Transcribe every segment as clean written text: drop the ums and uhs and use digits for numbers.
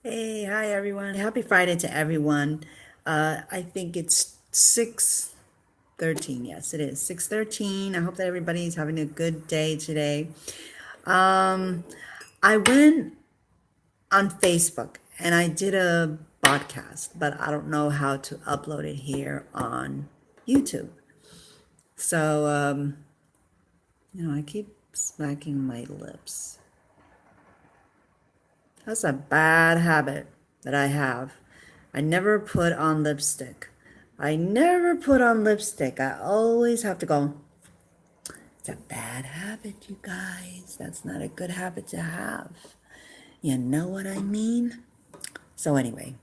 Hey, hi everyone. Happy Friday to everyone. I think it's 6:13. Yes, it is 6:13. I hope that everybody's having a good day today. Um, I went on Facebook and I did a podcast, but I don't know how to upload it here on YouTube. So, I keep smacking my lips. That's a bad habit that I have. I never put on lipstick. I never put on lipstick. I always have to go. It's a bad habit, you guys. That's not a good habit to have. You know what I mean? So, anyway,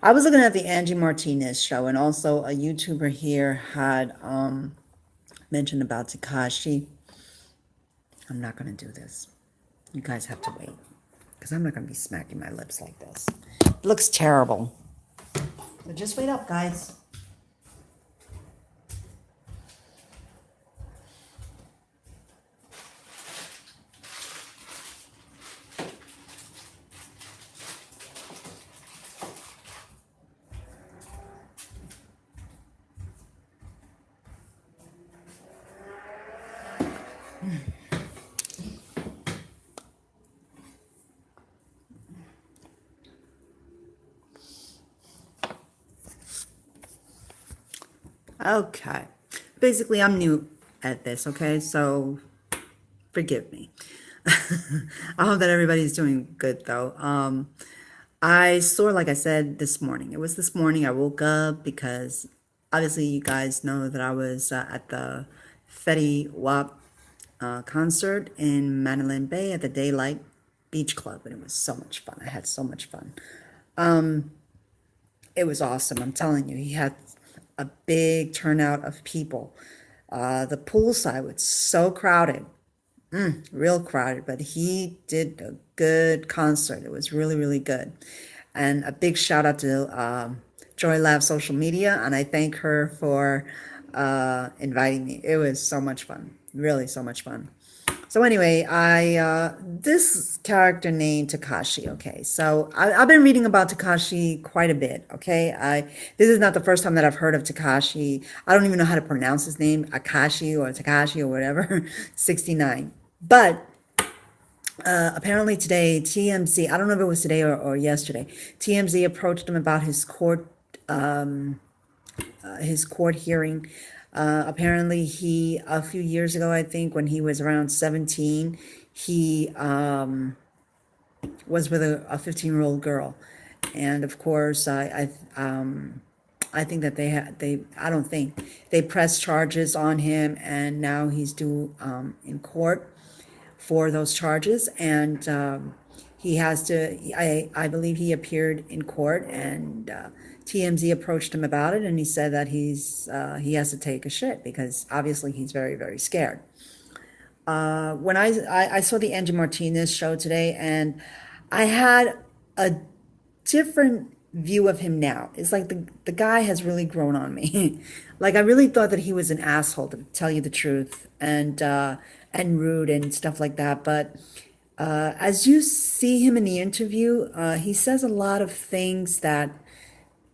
I was looking at the Angie Martinez show, and also a YouTuber here had mentioned about Tekashi. I'm not going to do this. You guys have to wait because I'm not going to be smacking my lips like this. It looks terrible. So just wait up, guys. Okay. Basically, I'm new at this, okay? So forgive me. I hope that everybody's doing good though. I saw, like I said, this morning. It was this morning I woke up because obviously you guys know that I was at the Fetty Wap concert in Mandalay Bay at the Daylight Beach Club, and it was so much fun. I had so much fun. It was awesome. I'm telling you, he had a big turnout of people. The poolside was so crowded, real crowded, but he did a good concert. It was really, really good. And a big shout out to Joy Lab Social Media, and I thank her for inviting me. It was so much fun, really so much fun. So anyway, I this character named Tekashi. Okay, so I've been reading about Tekashi quite a bit. Okay, I this is not the first time that I've heard of Tekashi. I don't even know how to pronounce his name, Akashi or Tekashi or whatever, 69. But apparently today, TMZ. I don't know if it was today or yesterday. TMZ approached him about his court hearing. Apparently, he a few years ago, I think, when he was around 17, he was with a 15-year-old girl, and of course, I think that they I don't think they pressed charges on him, and now he's due in court for those charges, and he has to. I believe he appeared in court, and TMZ approached him about it, and he said that he has to take a shit because obviously he's very very scared. When I saw the Angie Martinez show today, and I had a different view of him now. It's like the guy has really grown on me. Like I really thought that he was an asshole, to tell you the truth, and rude and stuff like that. But as you see him in the interview, he says a lot of things that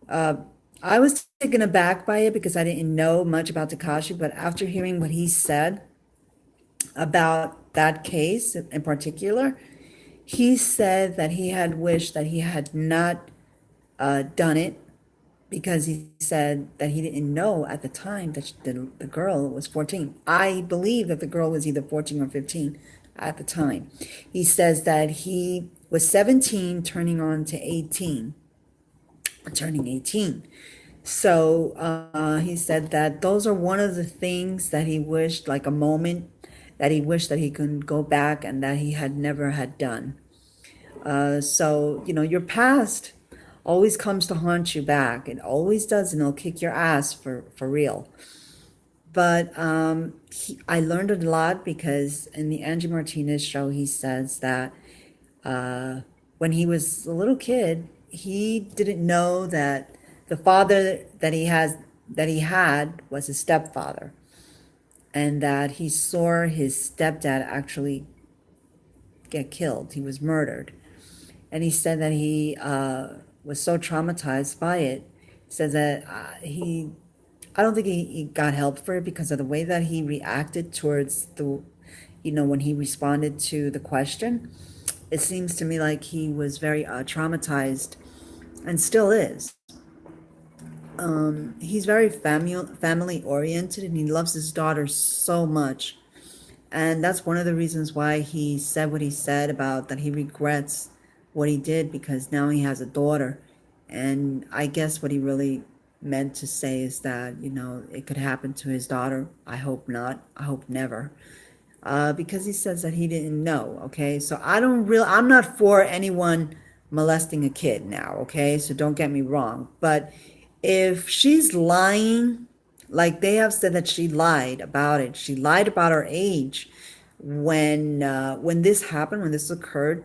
I was taken aback by it because I didn't know much about Takashi. But after hearing what he said about that case in particular, he said that he had wished that he had not done it because he said that he didn't know at the time that the girl was 14. I believe that the girl was either 14 or 15 at the time. He says that he was 17 turning on to 18, turning 18. So he said that those are one of the things that he wished, like a moment that he wished that he could go back and that he had never had done. So, your past always comes to haunt you back. It always does, and it'll kick your ass for real. But I learned a lot because in the Angie Martinez show, he says that when he was a little kid, he didn't know that the father that he had was his stepfather, and that he saw his stepdad actually get killed. He was murdered, and he said that he was so traumatized by it. He said that I don't think he got help for it because of the way that he reacted towards when he responded to the question. It seems to me like he was very traumatized and still is. He's very family oriented and he loves his daughter so much. And that's one of the reasons why he said what he said about that he regrets what he did because now he has a daughter. And I guess what he really meant to say is that, it could happen to his daughter. I hope not. I hope never. Because he says that he didn't know. Okay, so I'm not for anyone molesting a kid now. Okay, so don't get me wrong. But if she's lying, like they have said that she lied about it, she lied about her age when this happened, when this occurred.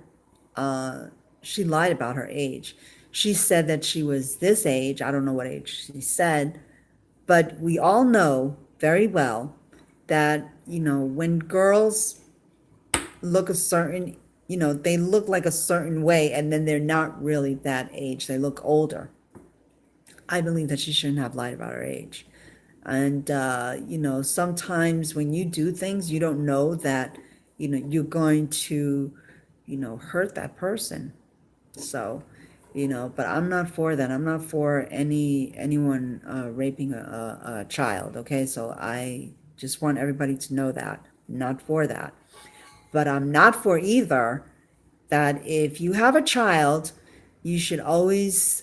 Uh, she lied about her age. She said that she was this age. I don't know what age she said, but we all know very well that, when girls look a certain, they look like a certain way and then they're not really that age. They look older. I believe that she shouldn't have lied about her age. And, sometimes when you do things, you don't know that, you're going to, hurt that person. So, but I'm not for that. I'm not for anyone raping a child. Okay, so I just want everybody to know that. I'm not for that. But I'm not for either that if you have a child, you should always,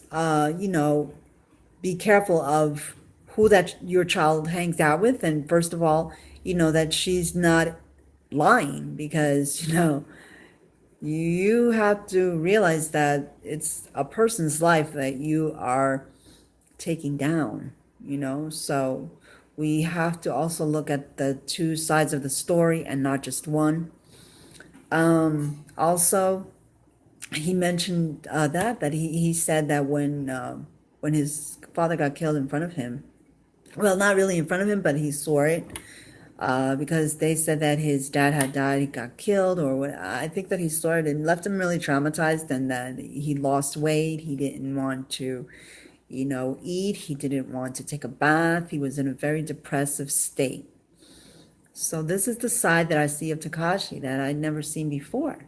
be careful of who that your child hangs out with. And first of all, that she's not lying because, you have to realize that it's a person's life that you are taking down, so we have to also look at the two sides of the story and not just one. Also, he mentioned that he said that when his father got killed in front of him, well, not really in front of him, but he saw it because they said that his dad had died, he got killed, or what. I think that he saw it and left him really traumatized, and that he lost weight. He didn't want to, eat. He didn't want to take a bath. He was in a very depressive state. So this is the side that I see of Tekashi that I'd never seen before.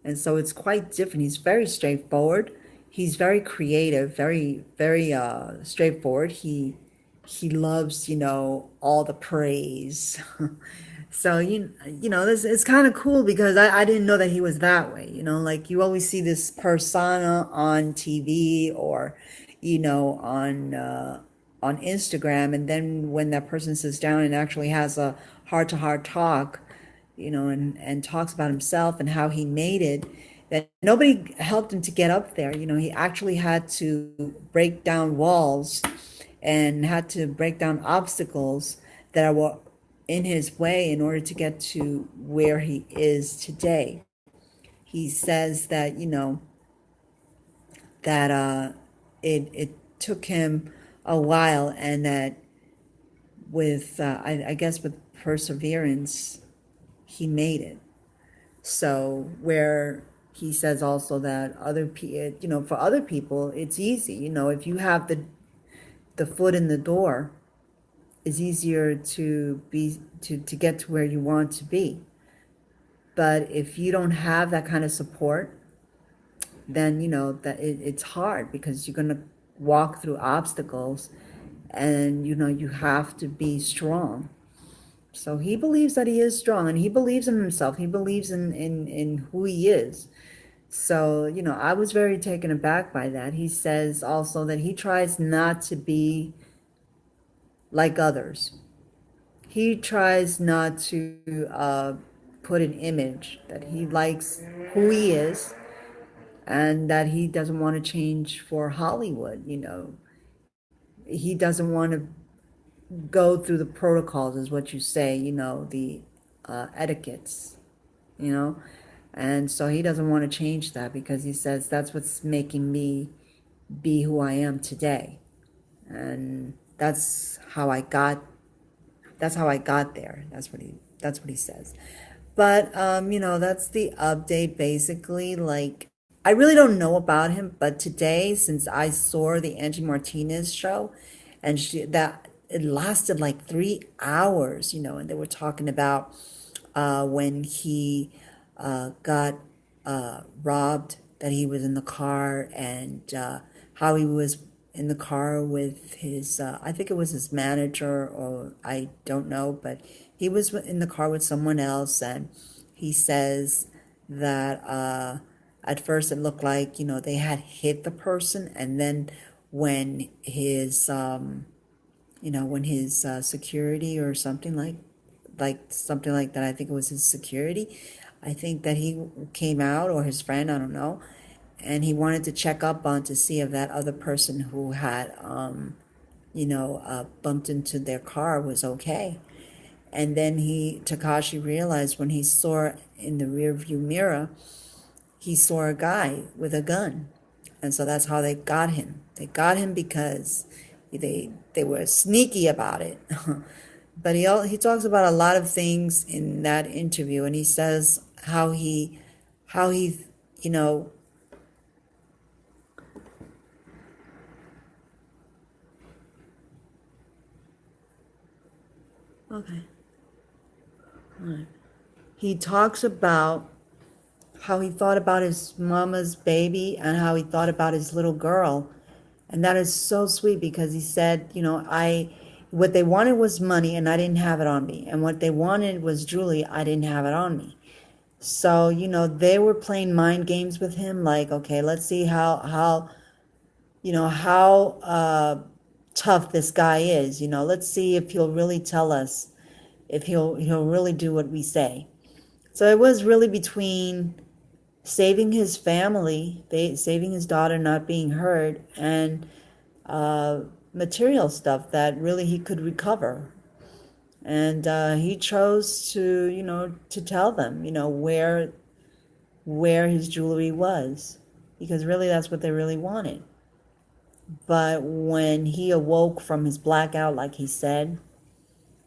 And so it's quite different. He's very straightforward. He's very creative, very straightforward. He loves, all the praise. So this it's kind of cool because I didn't know that he was that way. Like you always see this persona on TV or on Instagram, and then when that person sits down and actually has a heart to heart talk, and talks about himself and how he made it, that nobody helped him to get up there. He actually had to break down walls and had to break down obstacles that were in his way in order to get to where he is today. He says that, that it took him a while, and that with, I guess, with perseverance, he made it. So where he says also that for other people, it's easy. If you have the foot in the door, it's easier to get to where you want to be. But if you don't have that kind of support, then that it's hard because you're gonna walk through obstacles, and you have to be strong. So he believes that he is strong, and he believes in himself. He believes in who he is. So, I was very taken aback by that. He says also that he tries not to be like others. He tries not to put an image, that he likes who he is, and that he doesn't want to change for Hollywood. He doesn't want to go through the protocols, is what you say, the etiquettes, you know. And so he doesn't want to change that because he says that's what's making me be who I am today. And that's how I got there. That's what he says. But that's the update basically. Like, I really don't know about him, but today, since I saw the Angie Martinez show, and that it lasted like 3 hours, and they were talking about when he got robbed, that he was in the car, and how he was in the car with his, I think it was his manager, or I don't know, but he was in the car with someone else, and he says that at first it looked like, they had hit the person, and then when his security or something like something like that. I think it was his security. I think that he came out, or his friend, I don't know, and he wanted to check up on to see if that other person who had bumped into their car was okay. And then Takashi realized when he saw in the rear view mirror, he saw a guy with a gun. And so that's how they got him. They got him because they were sneaky about it. But he talks about a lot of things in that interview, and he says how he you know okay, all right. He talks about how he thought about his mama's baby and how he thought about his little girl. And that is so sweet, because he said, what they wanted was money and I didn't have it on me. And what they wanted was Julie, I didn't have it on me. So, they were playing mind games with him, like, okay, let's see how tough this guy is. Let's see if he'll really tell us, if he'll really do what we say. So it was really between saving his family, saving his daughter not being hurt, and uh, material stuff that really he could recover. And he chose to tell them, where his jewelry was, because really that's what they really wanted. But when he awoke from his blackout, like he said,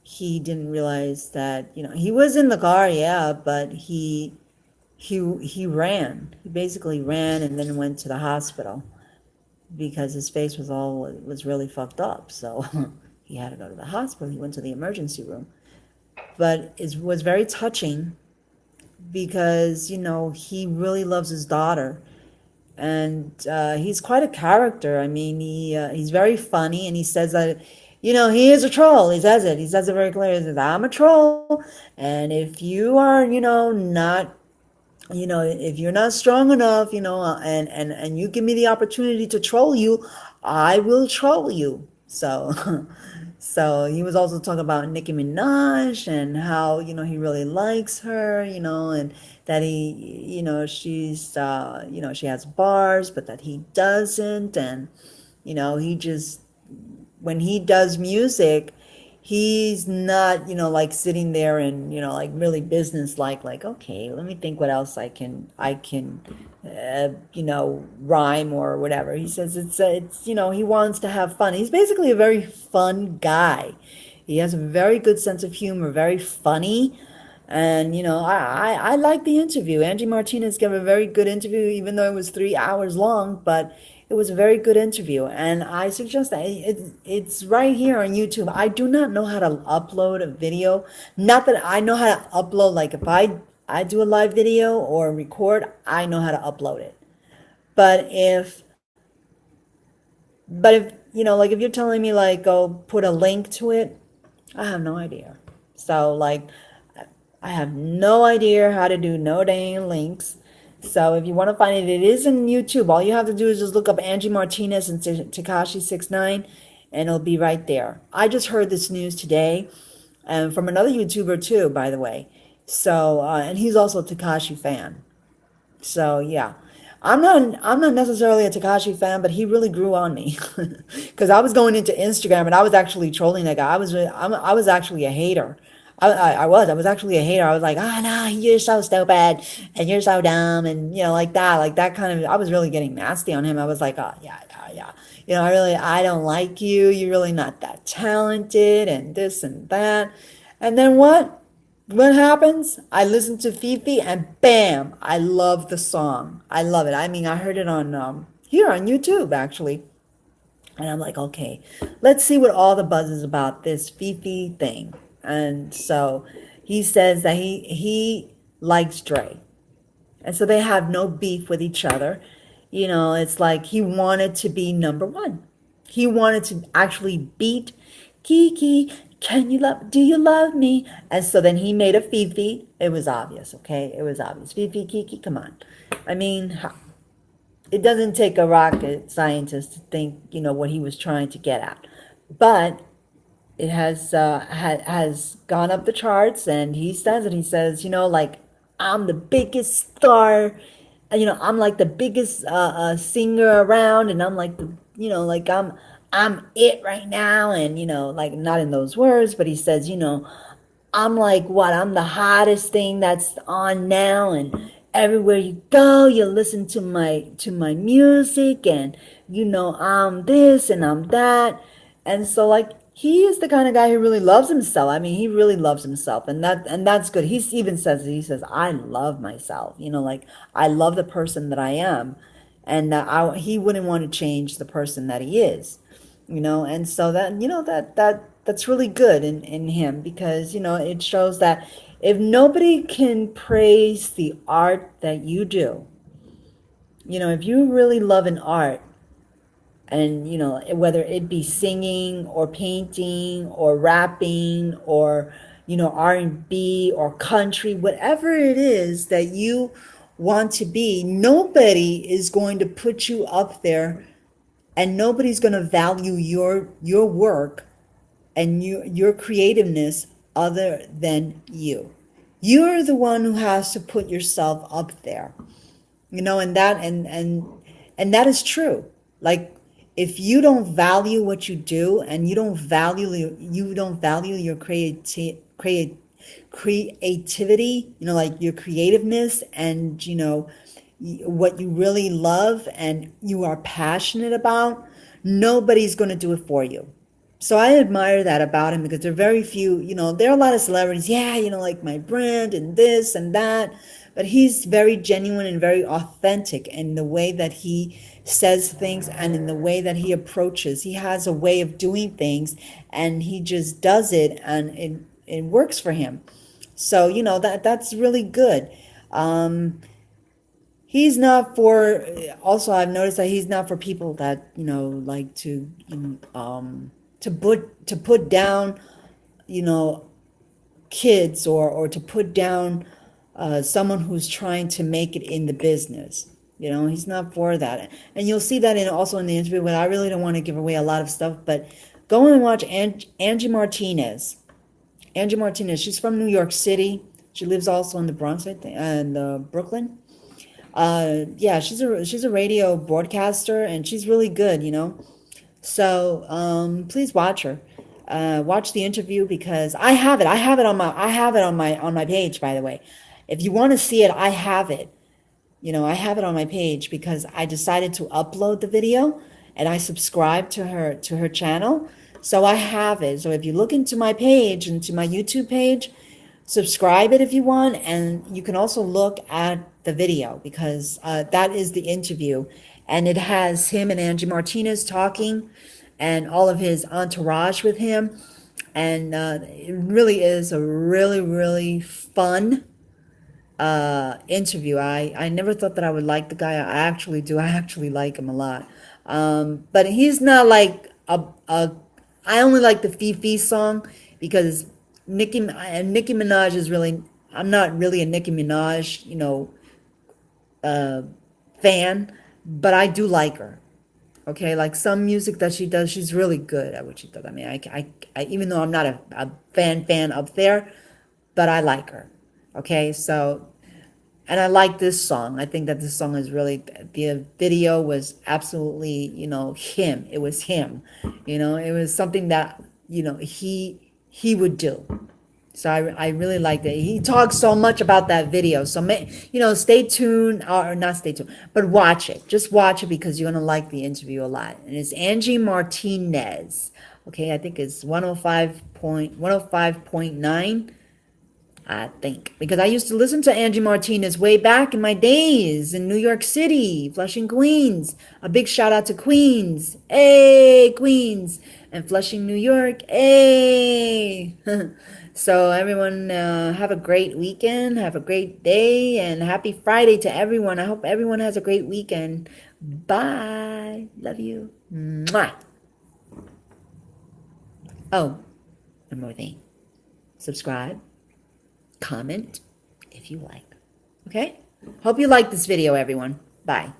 he didn't realize that, he was in the car, yeah, but he ran. He basically ran and then went to the hospital because his face was really fucked up. So he had to go to the hospital. He went to the emergency room. But it was very touching because, he really loves his daughter. And he's quite a character. I mean, he's very funny, and he says that, he is a troll. He says it. He says it very clearly. He says, I'm a troll. And if you are, not if you're not strong enough, and you give me the opportunity to troll you, I will troll you. So, so he was also talking about Nicki Minaj and how, he really likes her, and that she has bars, but that he doesn't. And, he just, when he does music, he's not, like sitting there and, like really business like, okay, let me think what else I can rhyme or whatever. He says he wants to have fun. He's basically a very fun guy. He has a very good sense of humor, very funny. And, I like the interview. Angie Martinez gave a very good interview, even though it was 3 hours long, but it was a very good interview. And I suggest that it's right here on YouTube. I do not know how to upload a video. Not that I know how to upload, like if I do a live video or record, I know how to upload it. But if, like if you're telling me like go put a link to it, I have no idea. So like I have no idea how to do no dang links. So if you want to find it, it is in YouTube. All you have to do is just look up Angie Martinez and Tekashi 6ix9ine, and it'll be right there. I just heard this news today, and from another YouTuber too, by the way. So and he's also a Tekashi fan. So yeah, I'm not necessarily a Tekashi fan, but he really grew on me because I was going into Instagram and I was actually trolling that guy. I was actually a hater. I was actually a hater. I was like, oh no, you're so stupid and you're so dumb, and like that kind of. I was really getting nasty on him. I was like, oh yeah, yeah, yeah. I don't like you. You're really not that talented, and this and that. And then what? what happens? I listen to Fifi and bam, I love the song. I love it. I mean, I heard it on here on YouTube actually. And I'm like, okay, let's see what all the buzz is about this Fifi thing. And so he says that he likes Dre. And so they have no beef with each other. You know, it's like he wanted to be number one. He wanted to actually beat Kiki. Can you love? Do you love me? And so then he made a Fifi. It was obvious, okay? It was obvious. Fifi, Kiki, come on. I mean, it doesn't take a rocket scientist to think, you know, what he was trying to get at. But it has gone up the charts, and he says it. He says, you know, like I'm the biggest star, you know, I'm like the biggest singer around, and I'm like the, you know, like I'm it right now, and you know, like not in those words, but he says, you know, I'm like what? I'm the hottest thing that's on now, and everywhere you go, you listen to my music, and you know I'm this and I'm that, and so like he is the kind of guy who really loves himself. I mean, he really loves himself, and that's good. He even says it. He says, "I love myself." You know, like I love the person that I am, and he wouldn't want to change the person that he is, you know. And so that, you know, that's really good in him, because you know it shows that if nobody can praise the art that you do, you know, if you really love an art, and you know, whether it be singing or painting or rapping or, you know, R&B or country, whatever it is that you want to be, nobody is going to put you up there, and nobody's going to value your work and your creativeness other than you. You're the one who has to put yourself up there, you know. And and that is true. Like if you don't value what you do, and you don't value your creativity, you know, like your creativeness, and you know what you really love and you are passionate about, nobody's going to do it for you. So I admire that about him, because there are very few, you know, there are a lot of celebrities, yeah, you know, like my brand and this and that, but he's very genuine and very authentic in the way that he says things and in the way that he approaches. He has a way of doing things, and he just does it, and it works for him. So, you know, that's really good. Um, he's not for, also I've noticed that he's not for people that, you know, like to, to put down, you know, kids, or to put down someone who's trying to make it in the business. You know, he's not for that. And you'll see that in also in the interview. But I really don't want to give away a lot of stuff, but go and watch Angie Martinez. Angie Martinez, she's from New York City. She lives also in the Bronx, I think, and Brooklyn. Yeah, she's a radio broadcaster, and she's really good, you know. So please watch her. Watch the interview, because I have it. I have it on my page, by the way. If you want to see it, I have it. You know, I have it on my page because I decided to upload the video, and I subscribed to her channel. So I have it. So if you look into my page, into my YouTube page, subscribe it if you want, and you can also look at the video, because that is the interview, and it has him and Angie Martinez talking, and all of his entourage with him, and it really is a really fun interview. I never thought that I would like the guy. I actually do. I actually like him a lot. But he's not like a I only like the Fifi song, because Nicki Minaj is really, I'm not really a Nicki Minaj, you know, fan, but I do like her. Okay, like some music that she does, she's really good at what she does. I mean, even though I'm not a fan up there, but I like her. Okay, so, and I like this song. I think that this song is really, the video was absolutely, you know, him. It was him. You know, it was something that, you know, he would do. So I really liked it. He talks so much about that video. So, you know, stay tuned, or not stay tuned, but watch it. Just watch it, because you're going to like the interview a lot. And it's Angie Martinez. Okay, I think it's 105.9. I think. Because I used to listen to Angie Martinez way back in my days in New York City, Flushing, Queens. A big shout out to Queens. Hey, Queens. And Flushing, New York. Hey. So everyone, have a great weekend. Have a great day. And happy Friday to everyone. I hope everyone has a great weekend. Bye. Love you. Mwah. Oh, one more thing. Subscribe, comment if you like. Okay? Hope you like this video, everyone. Bye.